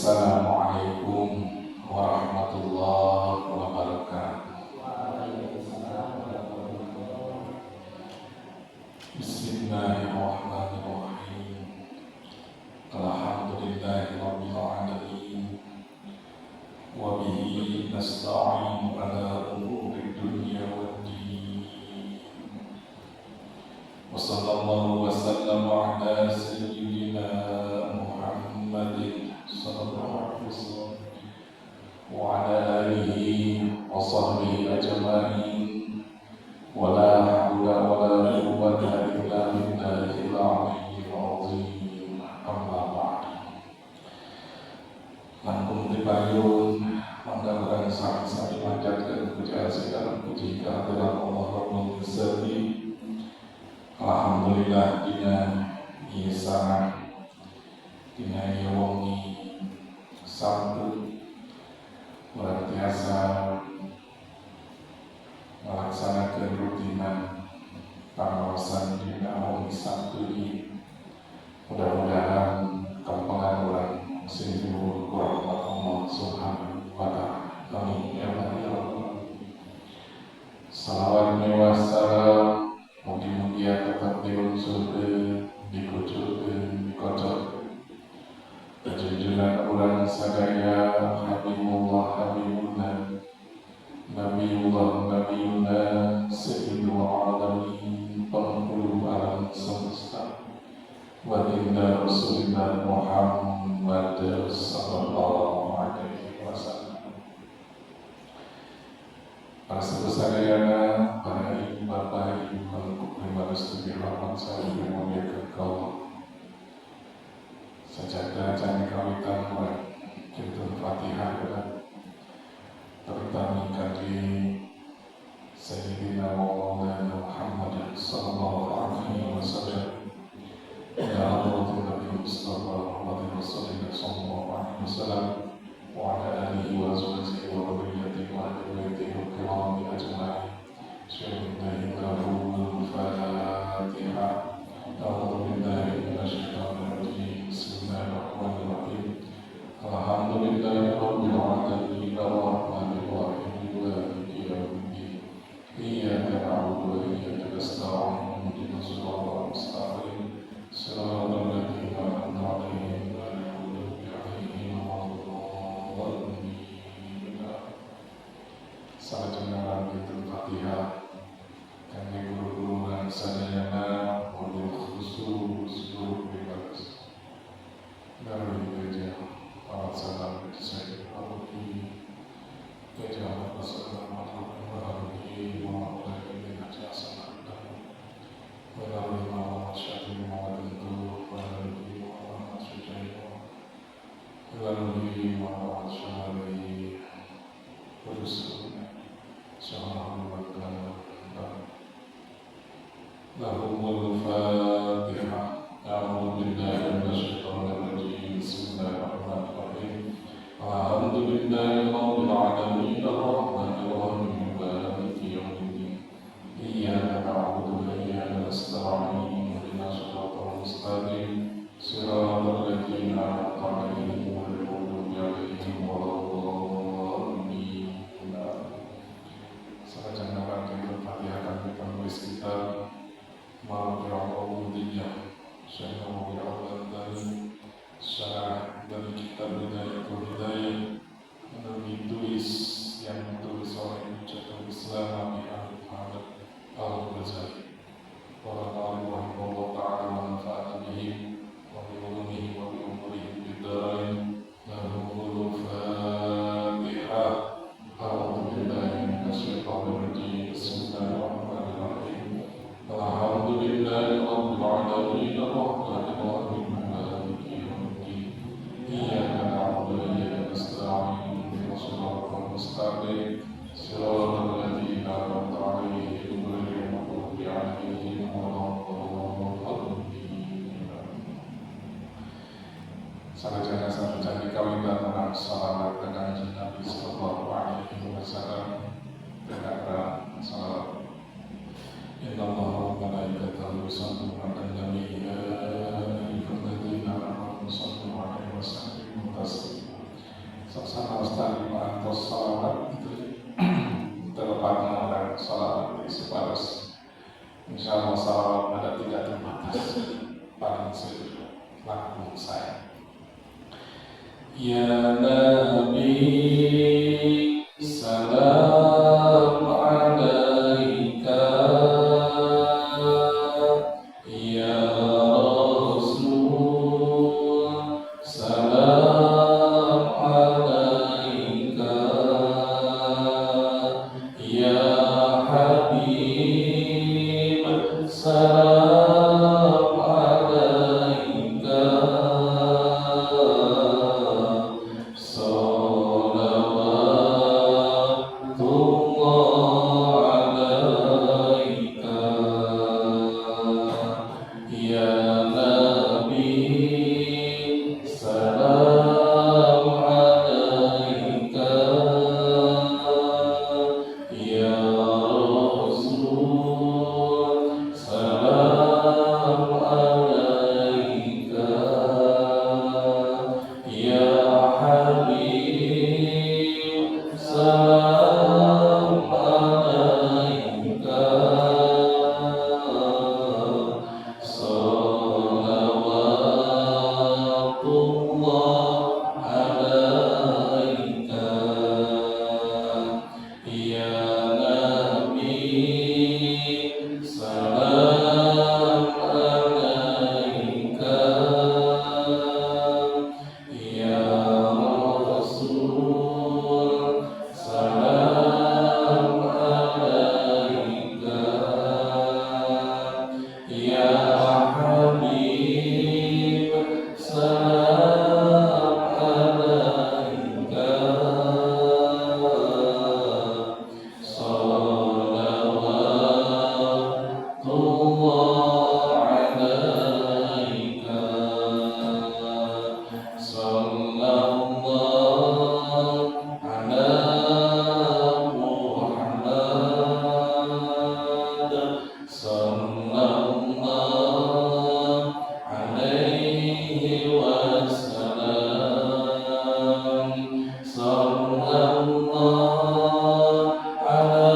Assalamualaikum warahmatullahi wabarakatuh. Bismillahirrahmanirrahim. Alhamdulillahirabbil alamin. Wa bihi nasta'inu ala umuri dunya waddin. Wa sallallahu wa sallama ala sayyidina Muhammadin sallallahu alaihi wasallam wa ala alihi wa sahbihi ajma'in. Wa la hawla wa la quwwata illa billahil aliyyil azim. Amma ba'd. Langkung dipayun mangga sami-sami manjatkeun puji segala puji kehadirat Allah Rabbul Izzati. Alhamdulillah dina ieu sareng dina ieu wengi Sabtu urang tiasa melaksanakeun rutinan pangaosan dina wengi Sabtu ieu. Mudah-mudahan kampangan urang sing diluhur ku rahmat Allah Subhanahu wa ta'ala. Amin ya rabbal. Salawat mewah salam mugi-mugi tetap diunsurkeun, dikucurkeun, dikocokkeun junjungan urang sadaya Habibullah Nabiullah Sayyidul Alamin penghulu alam semesta Baginda Rasulullah Muhammad sallallahu alaihi wasallam. Para sadayana, para ibu bapak, ibu kalau pribadi studi rahmat saya memuliakan kau. Sajadah jani kawitan wa kintul Fatihah terutama kali Sayyidina Maulana Muhammad sallallahu alaihi wasallam. Ya Allah Nabi Mustafa wa Rasulullah sallallahu alaihi wasallam wa ala alihi wa azwajihi wa dhurriyyatihi wa ahli baitihi al-kiram ajma'in. Bismillahirrahmanirrahim. A'udzu billahi minasyaitonir rajim. Bismillahirrahmanirrahim. Alhamdulillahirabbil alamin arrahmanir rahim maliki yaumiddin. Iyyaka na'budu wa iyyaka nasta'in. Ihdinas siratal mustaqim. Siratal ladzina an'amta 'alaihim ghairil maghdubi 'alaihim waladdallin. Salawat Baitul Fatihah kami guru-guru dan sadayana wabil khusus guru bebas dari gereja alat salam saya Al-Quran gereja Rasulullah Al-Quran mengawali jasa dan melalui Muhammad Syafi'i Muhammad tentu melalui Muhammad Syuja'i melalui Muhammad Syahari Rasulullah Sallallahu alaihi wasallam. Lahumul Fatihah. A'udzu billahi minasyaitonir rajim. Bismillahirrahmanirrahim. Alhamdulillahirabbil alamin arrahmanir rahim maliki yaumiddin. Iyyaka na'budu wa iyyaka nasta'in. Ihdinas siratal mustaqim. Siratal ladzina an'amta 'alaihim ghairil maghdubi 'alaihim waladdallin. Sahaja nabati Al-Fatihah kami penulis kita Ma'ruf al-Ubudiyah Syekh Nawawi al-Bandari syarah dari kitab Bidayatul Hidayah yang ditulis oleh Hujjatul Islam Abi Hamid Al-Ghazali Wallahu rahimahullah ta'ala wa nafa'ana bihim wa bi ulumihi wa bi umurihim bid-darain. Lahumul Fatihah. A'udzu billahi minasyaitonir rajim. Bismillahirrahmanirrahim. Alhamdulillahirabbil alamin arrahmanir rahim maliki yaumiddin. Iyyaka na'budu wa iyyaka nasta'in. Ihdinas siratal mustaqim. Siratal ladzina an'amta 'alaihim ghairil maghdubi 'alaihim waladdallin. Sarjana kawitan orang salawat dengan Nabi sallallahu alaihi wasallam dengan salawat. Inna Allah wa malaikatahu yusalluna 'alan nabi ya ayyuhalladzina amanu sallu 'alaihi wa sallimu taslima. salawat pada tidak terbatas paling selaku saya. Ya Nabi salam alaika, ya Rasul salam alaika, ya Habib salam alaika, salawatullah alaika, ya Nabi salam alaika, ya Rasul salam alaika, ya Habib salam alaika, salawatullah alaika, ya Nabi salam alaika, ya Rasul salam alaika, ya Habib salam alaika, salawatullah alaika, sallallahu ala Muhammad, sallallahu alaihi wasallam, sallallahu ala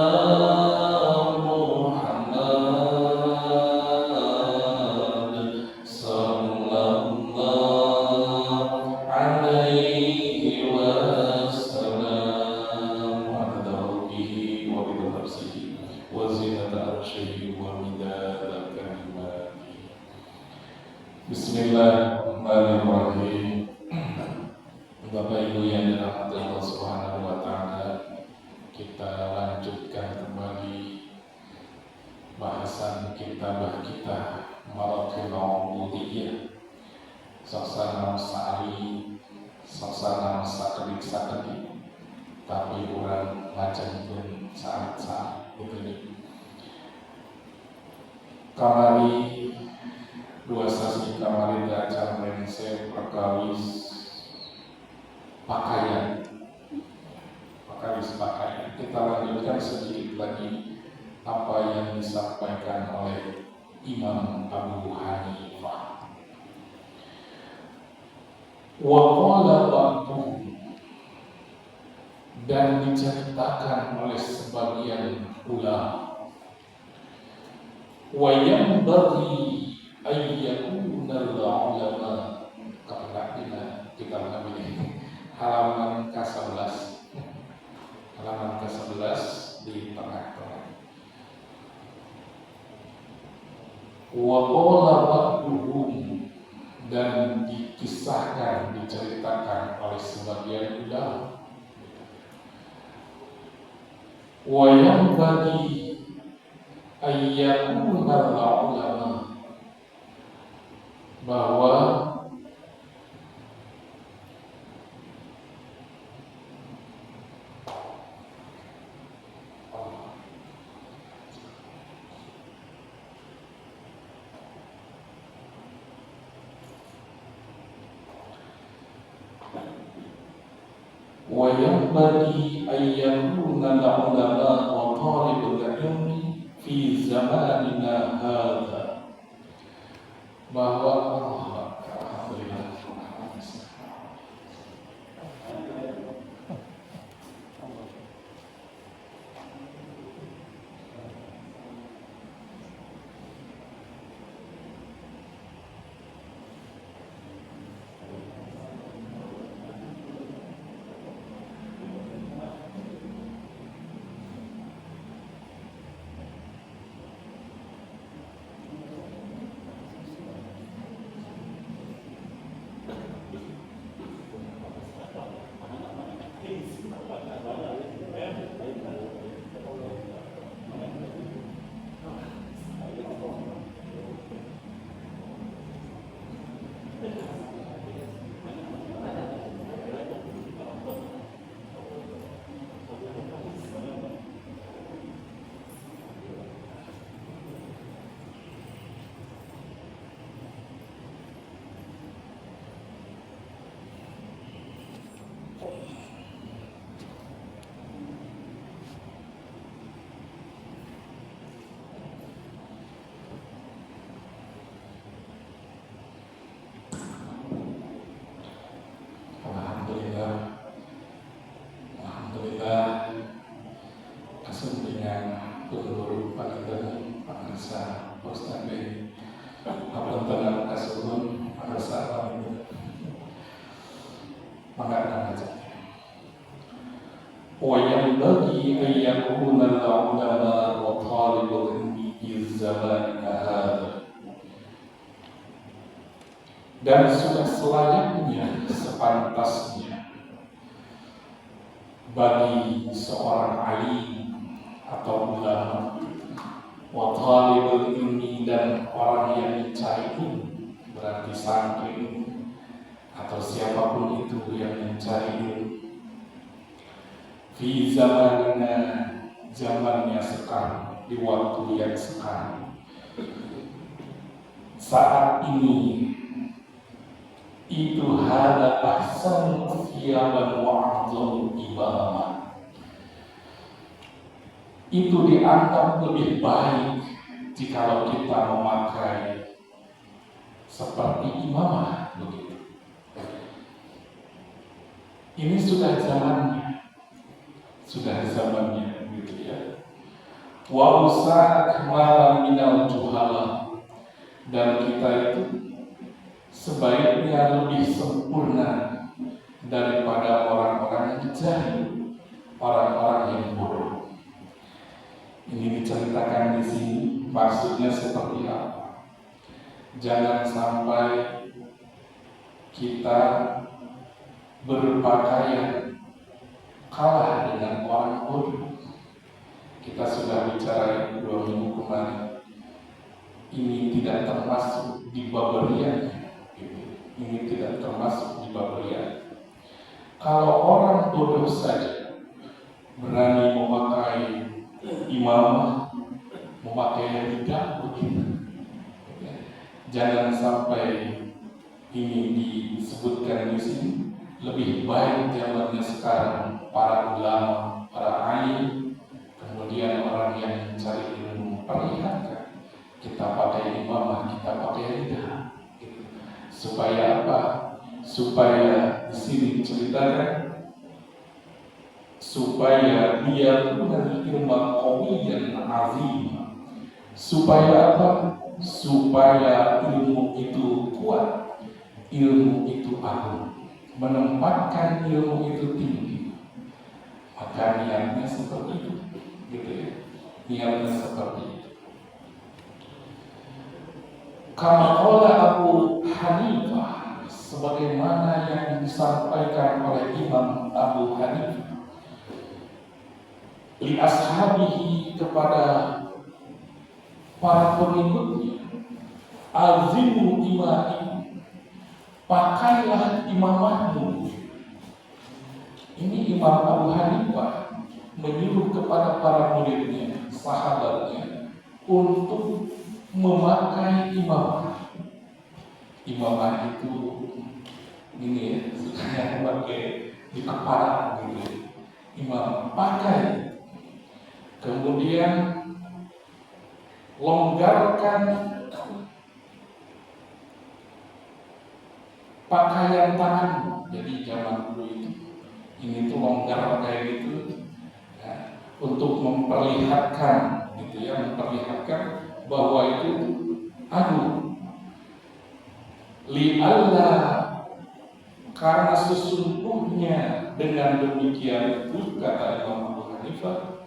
Muhammad, sallallahu alaihi wasallam, wa tadawbihi wa bidabsihi wa zinata arshihi wa midada kalimatihi. Bismillahirrahmanirrahim. Bapak Ibu yang dirahmati Allah Subhanahu wa taala, kita lanjutkan kembali bahasan kitabah kita Maratib Ubudiyah, saksana sa'ali, saksana sakedik-sakedik, tapi orang macam pun saat-saat begini. Kamari dua sasi kamari acara mense perkawis pakaian. Kita lanjutkan sedikit lagi apa yang disampaikan oleh Imam Abu Hanifah. Wa qala ba'duhum, dan diceritakan oleh sebagian ulama, wa yanbaghi ayyakuna al-ulama, karena kita mengambil halaman ke-11, halaman ke-11 di tengah-tengah. Wa qala ba'duhum, dan dikisahkan, diceritakan oleh sebagian ulama, wa yanbaghi ayyakuna al-ulama, bahwa wa yanbaghi ayyakuna al-ulama wa talibul ilmi fi zamanina hadha, bahwa alhamdulillah أن يكون العلماء وطالب العلم في زماننا هذا. Dan sudah selayaknya, sepantasnya bagi seorang alim atau ulama, wa talibul ilmi, dan orang yang mencari ilmu, berarti santri atau siapapun itu yang mencari ilmu, fi zamanina, zamannya sekarang, di waktu yang sekarang, saat ini, itu hada ahsan thiyaban wa a'dhamu imamah, itu dianggap lebih baik jikalau kita memakai seperti imamah begitu. Ini sudah zamannya, gitu ya. Wa usak malam minal juhala, dan kita itu sebaiknya lebih sempurna daripada orang-orang yang jahil, orang-orang yang bodoh. Ini diceritakan di sini, maksudnya seperti apa? Jangan sampai kita berpakaian kalah dengan orang bodoh. Kita sudah bicara 2 minggu kemarin. Ini tidak termasuk di babarian. Ini tidak termasuk di babarian. Kalau orang bodoh saja berani memakai imamah, memakai ridha begitu, jangan sampai ini disebutkan di sini. Lebih baik zamannya sekarang para ulama, para alim, kemudian orang yang mencari ilmu, perlihatkan kita pakai imamah, kita pakai ridha. Supaya apa? Supaya di sini diceritakan supaya dia punya ilmu qawiyan azim. Supaya apa? Supaya ilmu itu kuat, ilmu itu agung, menempatkan ilmu itu tinggi. Maka niatnya seperti itu, gitu ya. Niatnya seperti itu. Kama qala Abu Hanifah, sebagaimana yang disampaikan oleh Imam Abu Hanifah li ashabihi, kepada para pengikutnya, azimu imami, pakailah imamahmu. Ini Imam Abu Hanifah menyuruh kepada para muridnya, sahabatnya, untuk memakai imamah. Imamah itu ini ya, sukanya memakai di kepala gitu. Imam pakai, kemudian longgarkan pakaian tangan. Jadi zaman dulu itu ini tuh longgar kayak gitu, ya, untuk memperlihatkan gitu ya, memperlihatkan bahwa itu li'alla, karena sesungguhnya dengan demikian itu, kata Imam Abu Hanifah,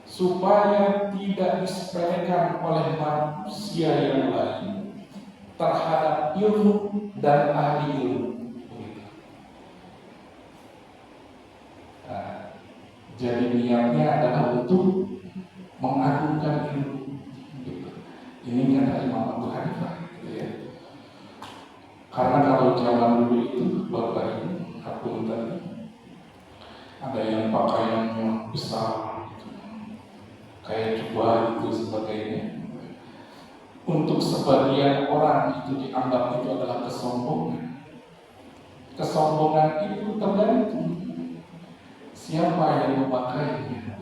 supaya tidak disepelekan oleh manusia yang lain terhadap ilmu dan ahli ilmu. Nah, jadi niatnya adalah untuk mengagungkan ilmu. Ini kata Imam Abu Hanifah, gitu ya. Karena kalau zaman dulu itu, Bapak Ibu, aku tadi ada yang pakaiannya besar, gitu, kayak jubah itu sebagainya. Untuk sebagian orang itu dianggap itu adalah kesombongan. Kesombongan itu tergantung siapa yang memakainya.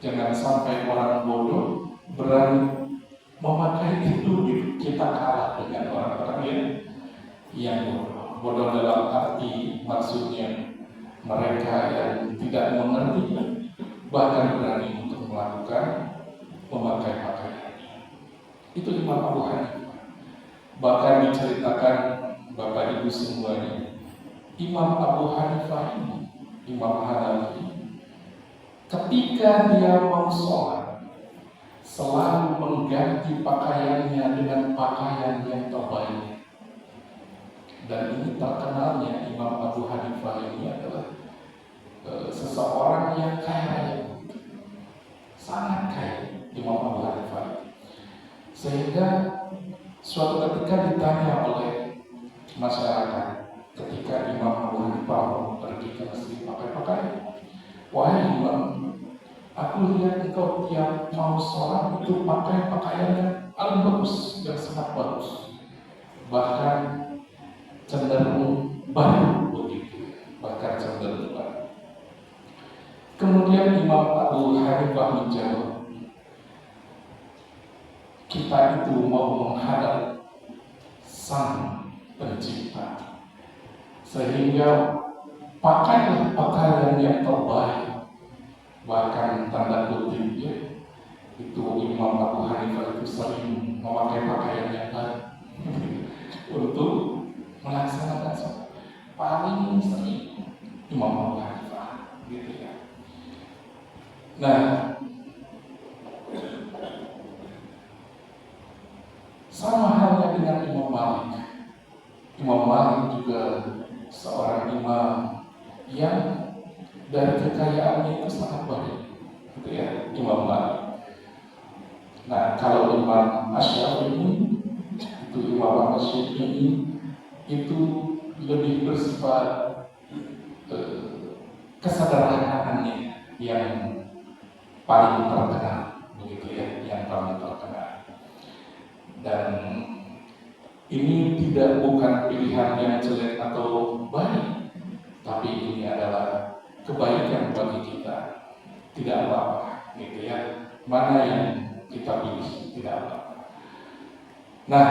Jangan sampai orang bodoh berani memakai itu, kita kalah dengan orang-orang yang bodoh dalam arti maksudnya mereka yang tidak mengerti, bahkan berani untuk melakukan memakai pakaian. Itu Imam Abu Hanifah. Bahkan diceritakan Bapak Ibu semuanya, Imam Abu Hanifah ini, Imam Hanafi, ketika dia mau sholat selalu mengganti pakaiannya dengan pakaian yang terbaik. Dan ini terkenalnya Imam Abu Hanifah ini adalah seseorang yang kaya raya, sangat kaya Imam Abu Hanifah. Sehingga suatu ketika ditanya oleh masyarakat, ketika Imam Abu Hanifah pergi ke masjid pakai pakaian, wahai Imam, aku lihat engkau tiap mau sholat itu pakai pakaian yang paling bagus, yang sangat bagus, bahkan cenderung baru begitu, bahkan cenderung baru. Kemudian Imam Abu Hanifah menjawab, kita itu mau menghadap Sang Pencipta, sehingga pakailah pakaian yang terbaik. Bahkan tanda kutipnya itu Imam Abu Hanifah itu sering memakai pakaian yang baik untuk melaksanakan sholat. Paling sering Imam Abu Hanifah, gitu ya. Nah, sama halnya dengan Imam Malik. Imam Malik juga seorang imam yang dari kekayaannya itu sangat baik, gitu ya, Imam Malik. Nah, kalau Imam Asy-Syafi'i itu Imam Asy-Syafi'i itu lebih bersifat kesederhanaannya yang paling terkenal, begitu ya, yang paling terkenal. Dan ini bukan pilihan yang jelek atau baik, tapi ini adalah kebaikan bagi kita. Tidak apa-apa, gitu ya. Mana yang kita pilih, tidak apa-apa. Nah,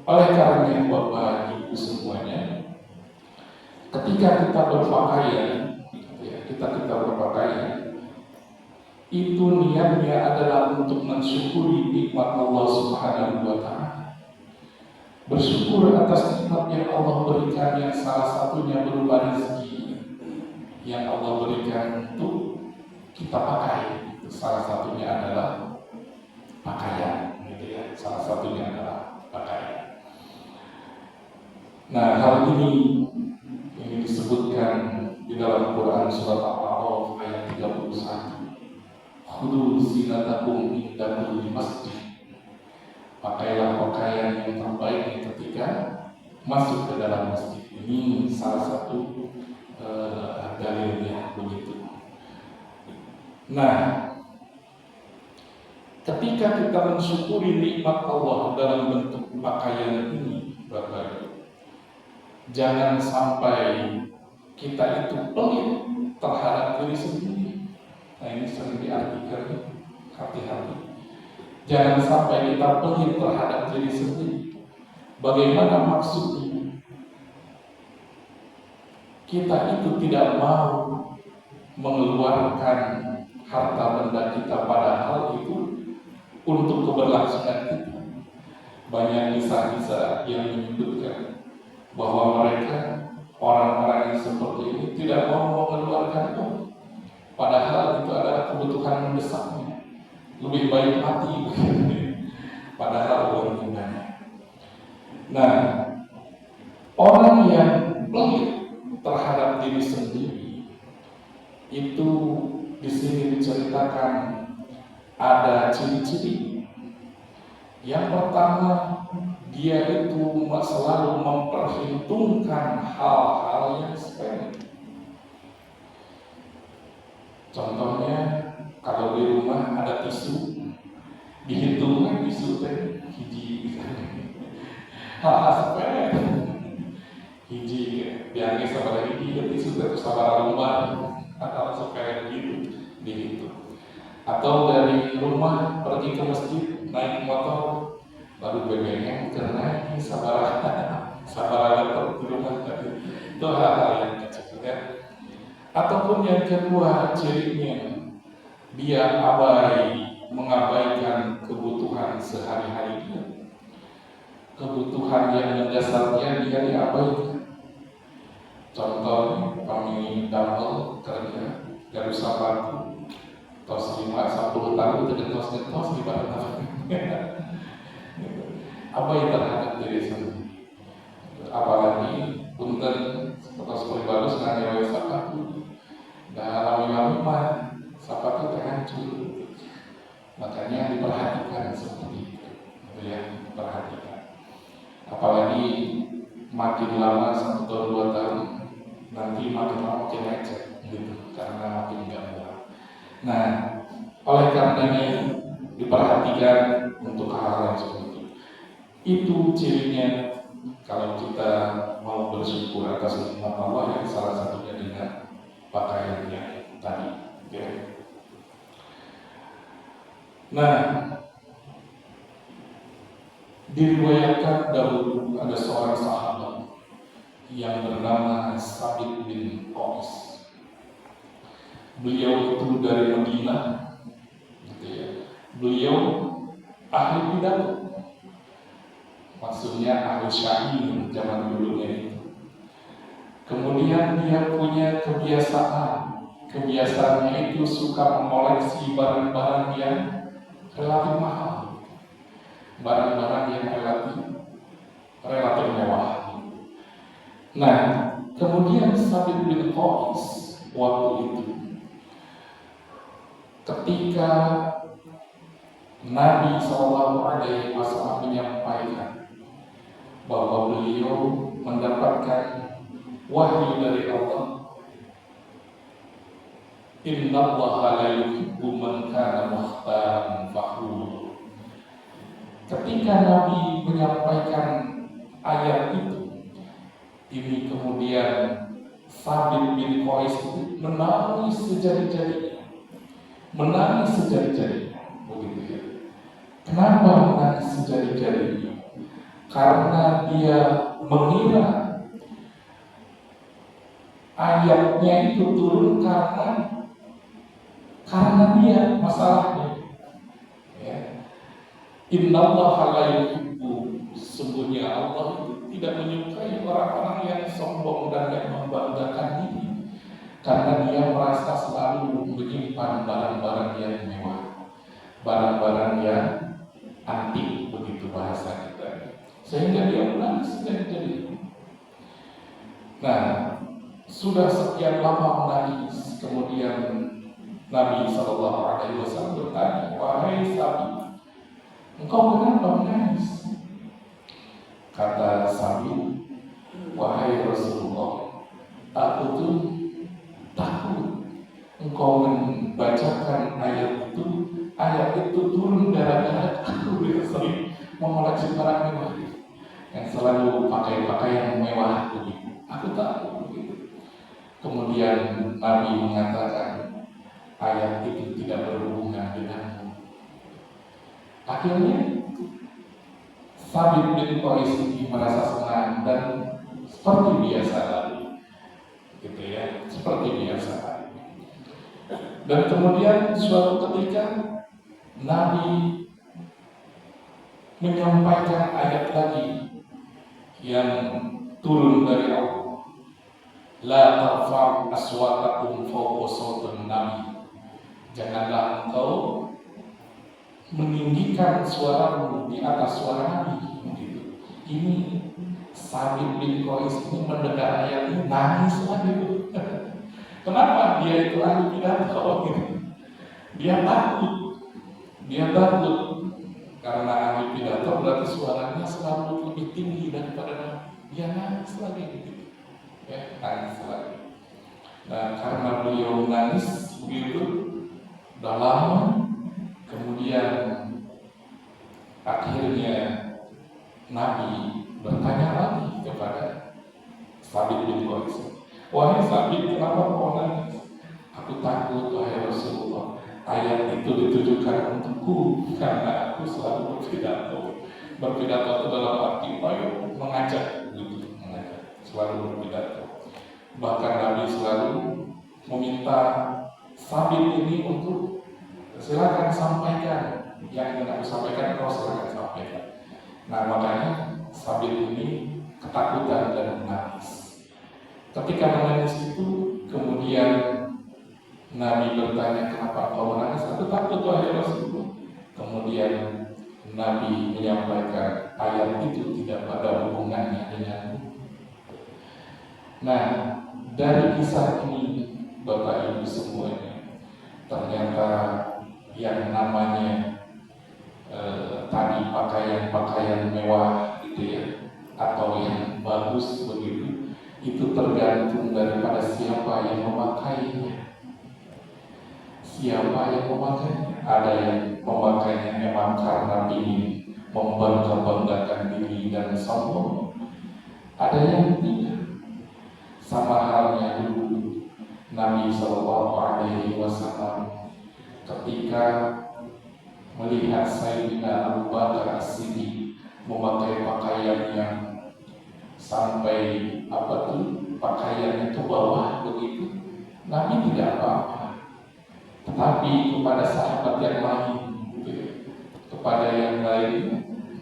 oleh karenanya Bapak Ibu semuanya, ketika kita berpakaian, itu niatnya adalah untuk mensyukuri nikmat Allah Subhanahu wa Ta'ala. Bersyukur atas nikmat yang Allah berikan, yang salah satunya berupa rezeki yang Allah berikan untuk kita pakai. Salah satunya adalah pakaian, gitu ya. Salah satunya adalah pakaian. Nah, hal ini disebutkan di dalam Quran surat Al-A'raf ayat 31. Khudhu zinatakum inda kulli masjid. Pakailah pakaian yang terbaik ketika masuk ke dalam masjid. Ini salah satu dalilnya begitu. Nah, ketika kita mensyukuri nikmat Allah dalam bentuk pakaian ini, Bapak, jangan sampai kita itu pelit terhadap diri sendiri. Nah, ini sering diartikan, hati-hati. Jangan sampai kita pelit terhadap diri sendiri. Bagaimana maksudnya? Kita itu tidak mau mengeluarkan harta benda kita, padahal itu untuk keberlangsungan kita. Banyak kisah-kisah yang menyebutkan bahwa mereka, orang-orang yang seperti ini, tidak mau mengeluarkan uang, padahal itu adalah kebutuhan mendesaknya. Lebih baik mati padahal uangnya banyak. Nah, orang yang pelit terhadap diri sendiri itu di sini diceritakan ada ciri-ciri. Yang pertama, dia itu selalu memperhitungkan hal-hal yang sepele. Contohnya, kalau di rumah ada tisu, dihitung tisu teh hiji, hal-hal sepele. Hiji, biarnya sabar hiji, tisu teh sabar lembar, hal sepele gitu, dihitung. Atau dari rumah pergi ke masjid, naik motor, baru BBM karena ini sabar ada di rumah tadi. Itu hal-hal yang kecil ya. Ataupun yang kedua, cirinya dia mengabaikan kebutuhan sehari-hari dia. Kebutuhan yang mendasarnya dia diabaikan. Contohnya kami damel kerja dari Sabatu, tos 50 tahun tos di barang apa yang terhadap diri sendiri. Apalagi punten tos pribadi sengaja sapatu dah lami-lami mah sapatu terhancur. Makanya diperhatikan seperti itu ya, diperhatikan. Apalagi makin lama 1 tahun 2 tahun nanti makin lama makin lecet gitu, karena makin nggak murah. Nah, oleh karenanya diperhatikan untuk hal-hal yang seperti itu. Itu cirinya kalau kita mau bersyukur atas nikmat Allah, yang salah satunya dengan pakaiannya tadi. Ya. Nah, diriwayatkan dahulu ada seorang sahabat yang bernama Sabit bin Qais. Beliau itu dari Madinah, gitu ya. Beliau ahli pidato, maksudnya ahli syair zaman dulunya itu. Kemudian dia punya kebiasaannya itu suka mengoleksi barang-barang yang relatif mahal, barang-barang yang relatif mewah. Nah, kemudian Sabit bin Qais waktu itu, ketika Nabi SAW menyampaikan bahwa beliau mendapatkan wahyu dari Allah, Innallaha la yuhibbu man kana mukhtalan fakhur. Ketika Nabi menyampaikan ayat itu, ini kemudian Sabit bin Qais itu menangis sejadi-jadinya, begitu ya. Kenapa menangis sejadi-jadinya? Karena dia mengira ayatnya itu turun karena dia masalahnya. Ya. Innallaha la yuhibbu, sesungguhnya Allah itu tidak menyukai orang-orang yang sombong dan yang membanggakan diri, karena dia merasa selalu menyimpan barang-barang yang mewah, barang-barang yang antik, begitu bahasa kita, sehingga dia menangis jadi. Nah, sudah sekian lama menangis, kemudian Nabi SAW bertanya, wahai Sabit, engkau kenapa menangis? Kata Sabit, wahai Rasulullah, aku tuh takut engkau membacakan ayat itu turun gara-gara aku sering mengoleksi barang mewah, yang selalu pakai pakaian mewah begitu. Aku takut begitu. Kemudian Nabi mengatakan, ayat itu tidak berhubungan denganmu. Akhirnya Sabit bin Qais ini merasa senang dan seperti biasa lagi, gitu ya, seperti biasa lagi. Dan kemudian suatu ketika Nabi menyampaikan ayat lagi yang turun dari Allah, la tarfa'u aswatakum fawqa sawtin nabi, janganlah engkau meninggikan suaramu di atas suara Nabi. Gitu. Ini Sabit bin Qais ini mendengar ayat ini nangis lagi. Kenapa? Dia itu ahli pidato. Dia takut karena ahli pidato berarti suaranya selalu lebih tinggi daripada Nabi. Dia nangis lagi gitu. Ya, nangis lagi. Nah, karena beliau nangis begitu udah lama, kemudian akhirnya Nabi bertanya lagi kepada Sabit bin Qais, wahai Sabit, kenapa kau nangis? Aku takut, wahai Rasulullah, ayat itu ditujukan untukku karena aku selalu berpidato itu dalam arti mengajak, selalu berpidato. Bahkan Nabi selalu meminta Sabit ini untuk silakan sampaikan yang ingin aku sampaikan, kau silakan sampaikan. Nah, makanya Sabit ini ketakutan dan menangis. Ketika menangis itu, kemudian Nabi bertanya, kenapa kau menangis? Aku takut wahai Rasulullah. Kemudian Nabi menyampaikan ayat itu tidak pada hubungannya dengan. Nah, dari kisah ini Bapak Ibu semuanya, ternyata yang namanya tadi pakaian-pakaian mewah gitu ya, atau yang bagus begitu, itu tergantung daripada siapa yang memakainya. Siapa yang memakainya? Ada yang memakainya memang karena ingin membangga-banggakan diri dan sombong. Ada yang tidak. Sama halnya dulu Nabi Shallallahu Alaihi Wasallam ketika melihat Sayyidina Abu Bakar As-Siddiq memakai pakaian yang sampai pakaiannya ke bawah begitu, Nabi tidak apa-apa. Tetapi kepada sahabat yang lain, kepada yang lain,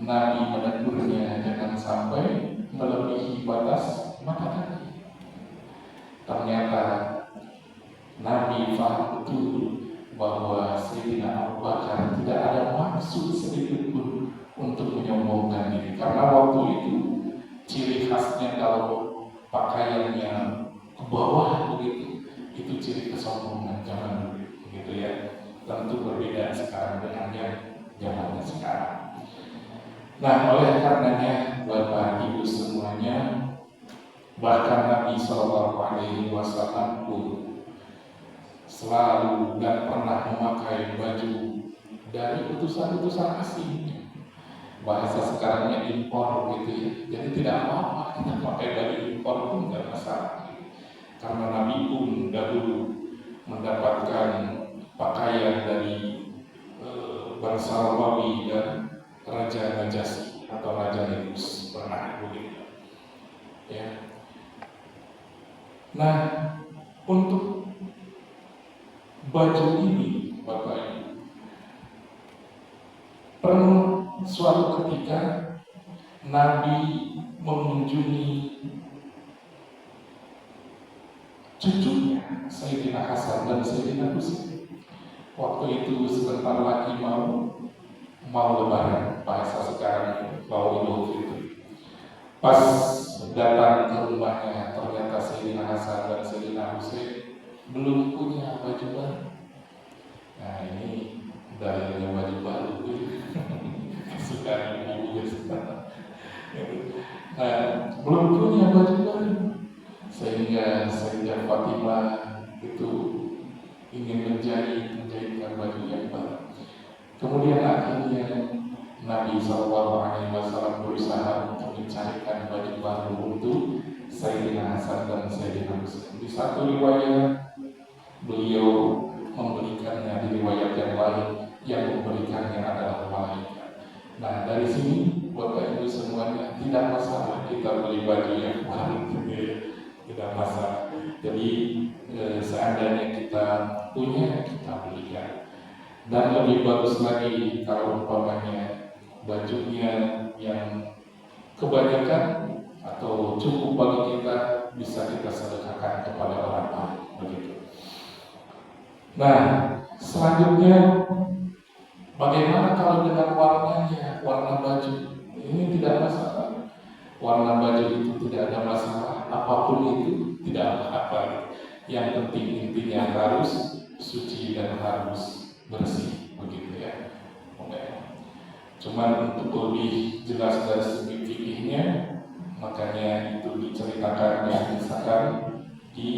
Nabi menegurnya jangan sampai melebihi batas mata kaki. Ternyata Nabi faham betul bahwa Sayyidina Abu Bakar tidak ada maksud sedikit pun untuk menyombongkan diri, karena waktu itu ciri khasnya kalau pakaiannya ke bawah begitu, itu ciri kesombongan zaman dulu, gitu ya. Tentu berbeda sekarang dengan yang zamannya sekarang. Nah, oleh karenanya Bapak Ibu semuanya, bahkan Nabi Shallallahu Alaihi Wasallam pun selalu dan pernah memakai baju dari utusan-utusan asing. Bahasa sekarangnya impor gitu ya. Jadi tidak apa-apa kita pakai baju impor pun tidak masalah. Karena Nabi pun dahulu mendapatkan pakaian dari bangsa Romawi dan Raja Najasyi atau Raja Negus pernah begitu. Ya. Nah, untuk baju ini, Bapak Ibu, pernah suatu ketika Nabi mengunjungi cucunya Sayyidina Hasan dan Sayyidina Husain. Waktu itu sebentar lagi mau lebaran, bahasa sekarang mau Idul Fitri. Pas datang ke rumahnya, ternyata Sayyidina Hasan dan Sayyidina Husain belum punya baju baru. Nah, ini dalilnya baju baru. Sekarang ibu sekarang. Nah, belum punya baju baru, sehingga Sayyidah Fatimah itu ingin menjahitkan baju yang baru. Kemudian akhirnya Nabi SAW berusaha untuk mencarikan baju baru untuk Sayyidina Hasan dan Sayyidina Husain. Di satu riwayat beliau memberikannya, di riwayat yang lain yang memberikannya adalah malaikat. Nah, dari sini Bapak Ibu semuanya, tidak masalah kita beli baju yang baru, tidak masalah. Jadi seandainya kita punya, kita belikan. Dan lebih bagus lagi kalau umpamanya bajunya yang kebanyakan atau cukup bagi kita, bisa kita sedekahkan kepada orang lain begitu. Nah, selanjutnya bagaimana kalau dengan warnanya, warna baju? Ini tidak masalah. Warna baju itu tidak ada masalah, apapun itu tidak apa-apa. Yang penting intinya harus suci dan harus bersih, begitu ya. Cuman untuk lebih jelas dari segi fikihnya, makanya itu diceritakan yang misalkan di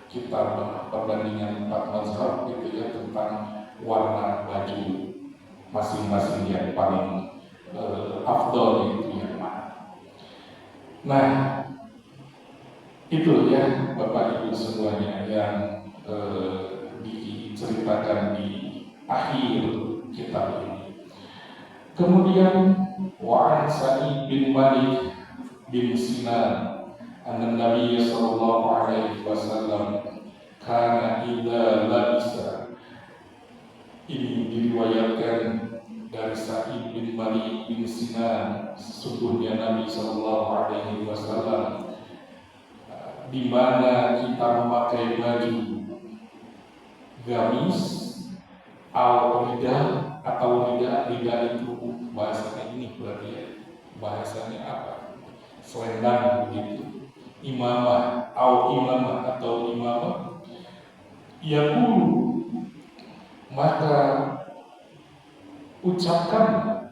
kitab perbandingan 4 mazhab gitu ya, tentang warna baju masing-masing yang paling afdol itu yang mana. Nah, itu ya Bapak Ibu semuanya yang diceritakan di akhir kitab ini. Kemudian wa'an Sa'id bin Malik bin Sinan anna Nabi sallallahu alaihi wasallam kana idza labisa. Ini diriwayatkan dari Sa'id bin Malik bin Sinan, sesungguhnya Nabi sallallahu alaihi wasallam di mana kita memakai baju gamis atau rida itu bahasanya ini berarti ya, bahasanya apa? Selendang begitu. Imamah atau imamah, yaqulu, maka ucapkan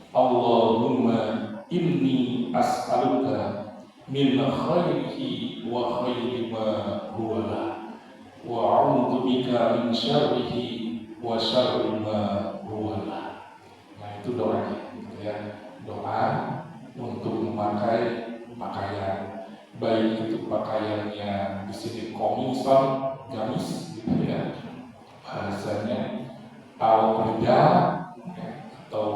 Allahumma inni as'aluka min khairihi wa khairi ma huwa la, wa a'udzu bika min syarrihi wa syarri ma huwa la. Nah itu doanya gitu ya. Doa untuk memakai pakaian, baik itu pakaiannya di sini komisan, gamis gitu ya bahasanya, rida atau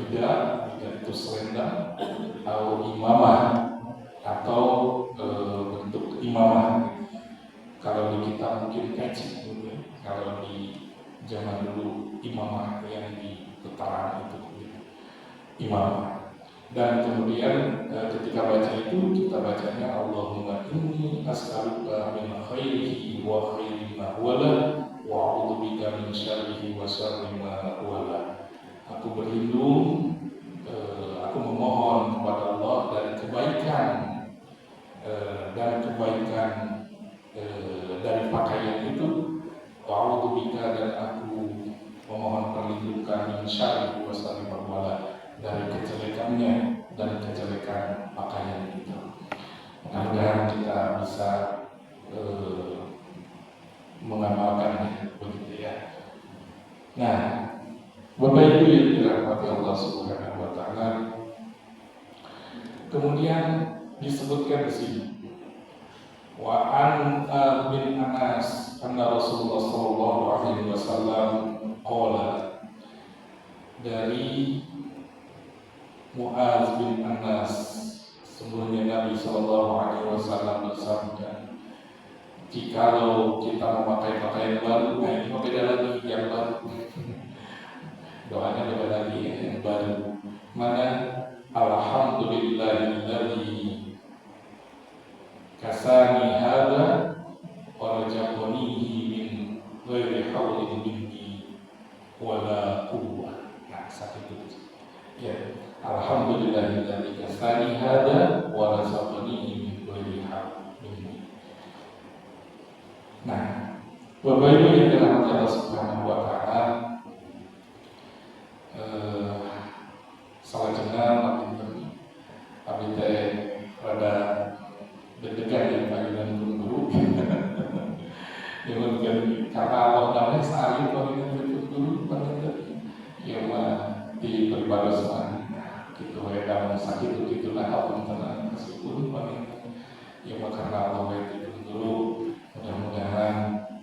rida itu selendang, atau imamah atau bentuk imamah. Kalau di kita mungkin peci gitu ya. Kalau di zaman dulu imamah yang di putaran itu gitu. Imamah. Dan kemudian ketika baca itu kita bacanya Allahumma inni as'aluka min khairihi wa khairi ma huwa la, wa a'udzu bika min syarrihi wa syarri ma huwa la. Aku berlindung, aku memohon kepada Allah dari kebaikan dari pakaian itu, wa a'udzu bika, dan aku memohon perlindungan min syarrihi wa syarri ma huwa la, dari kejelekannya dan kejelekan pakaian itu. Mudah-mudahan kita bisa mengamalkannya begitu ya. Nah, Bapak Ibu yang dirahmati Allah Subhanahu wa taala, kemudian disebutkan di sini wa an bin Anas anna Rasulullah sallallahu alaihi wasallam qala, dari Mu'az bin Anas, sesungguhnya Nabi Sallallahu Alaihi Wasallam bersabda, jikalau kita memakai pakaian baru, nah ini beda lagi yang baru, doanya beda lagi yang baru. Mana alhamdulillahilladzi kasani hada wa rajaqanihi min ghairi haulin minni wala quwwah. Nah, sakit itu. Ya, alhamdulillahilladzi kasani hada wa razaqani min ghairi haulin. Nah, Bapak Ibu yang dirahmati Allah Subhanahu wa taala, salajengna abi teh rada deg-degan ya panggilan guru. Ya mungkin karena Allah namanya sehari panggilan guru ya mah di berbagai semuanya gitu ya, dalam sakit itu gitulah apapun tenang meskipun ya karena Allah itu dulu. Mudah-mudahan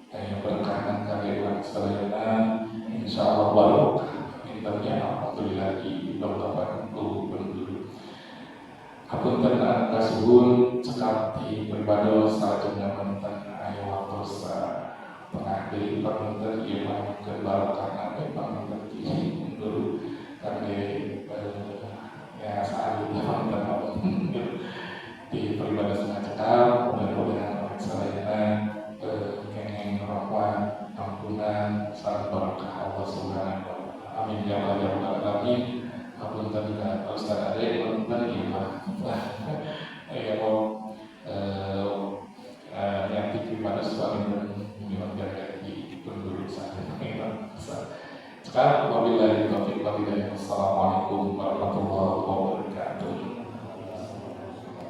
yang berkahan karya sekalian insyaallah barokah intinya. Alhamdulillah di beberapa penduduk apun tenang kasihun sekali berbado salajengna tentang ayo waktu tengah dari pamunten ieu mah barokah nate pamunten dulu karena ya saat itu di peribadah setengah cekal, mudah-mudahan selainnya kengeng rahmat ampunan salam barakah Allah Subhanahu wa taala. Amin ya rabbal alamin. Apunten ka Ustaz Ade punten imah ya mau yang peribadah suami dan di penduduk sana. Sekarang wabillahi